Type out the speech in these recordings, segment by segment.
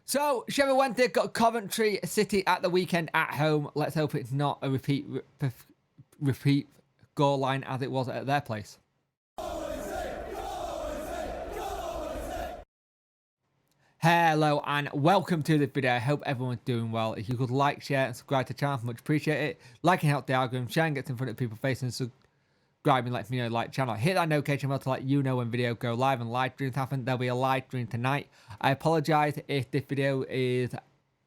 So, Sheffield Wednesday got Coventry City at the weekend at home. Let's hope it's not a repeat goal line as it was at their place. Hello and welcome to this video. I hope everyone's doing well. If you could like, share and subscribe to the channel, much appreciate it. Liking helps the algorithm, sharing gets in front of people facing, subscribing lets me know like the channel. Hit that notification bell to let you know when videos go live and live streams happen. There'll be a live stream tonight. I apologise if this video is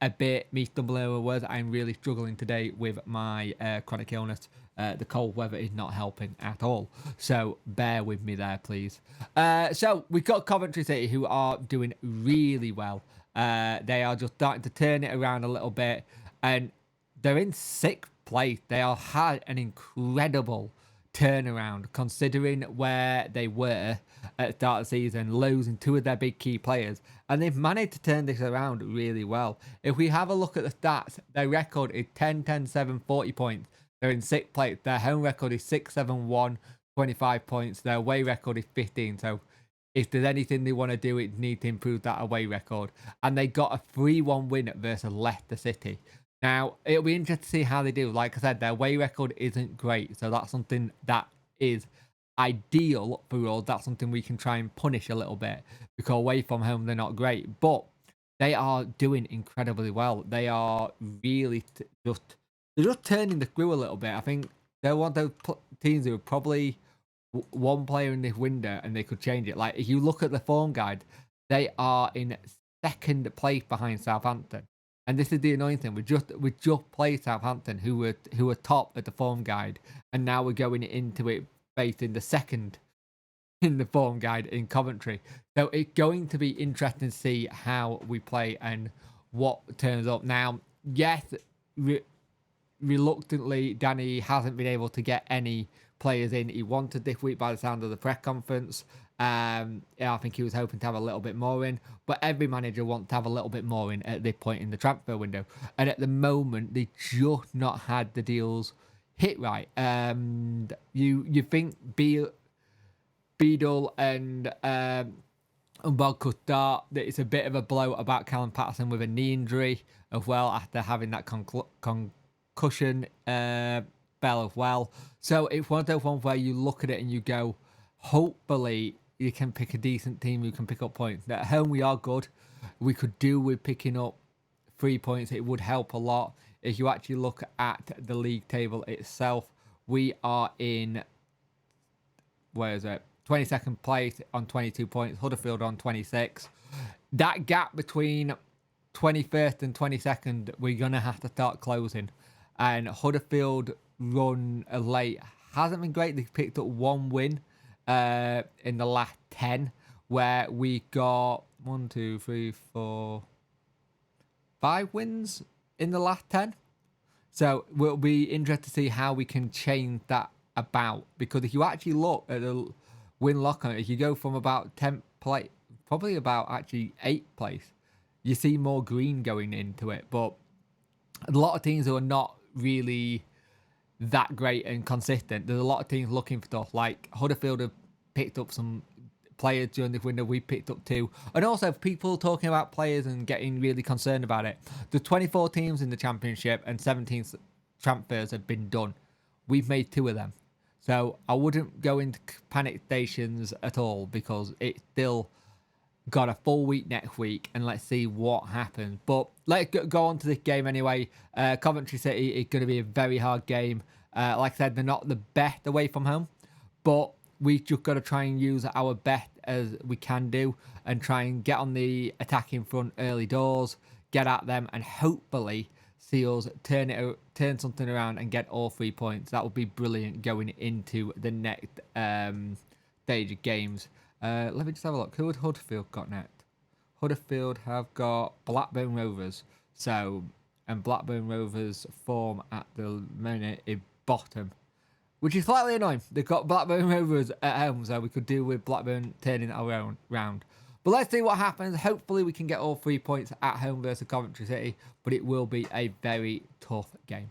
a bit me stumbling over words. I'm really struggling today with my chronic illness. The cold weather is not helping at all, so bear with me there, please. So we've got Coventry City, who are doing really well. They are just starting to turn it around a little bit, and they're in 6th place. They have had an incredible turnaround considering where they were at the start of the season, losing 2 of their big key players, and they've managed to turn this around really well. If we have a look at the stats, their record is 10-10-7, 40 points. They're in 6th place. Their home record is 6-7-1, 25 points. Their away record is 15. So if there's anything they want to do, it needs to improve that away record. And they got a 3-1 win versus Leicester City. Now, it'll be interesting to see how they do. Like I said, their away record isn't great. So that's something that is ideal for us. That's something we can try and punish a little bit. Because away from home, they're not great. But they are doing incredibly well. They are really they're just turning the screw a little bit. I think they're one of those teams who are probably one player in this window and they could change it. Like, if you look at the form guide, they are in 2nd place behind Southampton. And this is the annoying thing. We just played Southampton, who were top at the form guide, and now we're going into it facing the 2nd in the form guide in Coventry. So it's going to be interesting to see how we play and what turns up. Now, yes, reluctantly, Danny hasn't been able to get any players in he wanted this week by the sound of the press conference. Yeah, I think he was hoping to have a little bit more in, but every manager wants to have a little bit more in at this point in the transfer window. And at the moment, they just not had the deals hit right. You think Beadle and Bob could start. It's a bit of a blow about Callum Patterson with a knee injury as well after having that concussion spell as well. So it's one of those ones where you look at it and you go, hopefully you can pick a decent team who can pick up points. At home we are good. We could do with picking up 3 points. It would help a lot. If you actually look at the league table itself, we are in, where is it? 22nd place on 22 points. Huddersfield on 26. That gap between 21st and 22nd, we're going to have to start closing. And Huddersfield run late hasn't been great. They've picked up 1 win in the last 10, where we got 1, 2, 3, 4, 5 wins in the last 10. So we'll be interested to see how we can change that about. Because if you actually look at the win lock on it, if you go from about 10th place, probably about actually 8th place, you see more green going into it. But a lot of teams who are not really that great and consistent, there's a lot of teams looking for stuff. Like Huddersfield have picked up some players during this window. We picked up 2, and also people talking about players and getting really concerned about it. The 24 teams in the championship and 17 transfers have been done. We've made 2 of them, so I wouldn't go into panic stations at all, because it's still got a full week next week, and let's see what happens. But let's go on to this game anyway. Coventry City is going to be a very hard game. Like I said, they're not the best away from home, but we've just got to try and use our best as we can do and try and get on the attacking front early doors, get at them, and hopefully see us turn something around and get all 3 points. That would be brilliant going into the next stage of games. Let me just have a look. Who had Huddersfield got next? Huddersfield have got Blackburn Rovers. So, and Blackburn Rovers form at the minute is bottom, which is slightly annoying. They've got Blackburn Rovers at home, so we could do with Blackburn turning around. But let's see what happens. Hopefully we can get all 3 points at home versus Coventry City, but it will be a very tough game.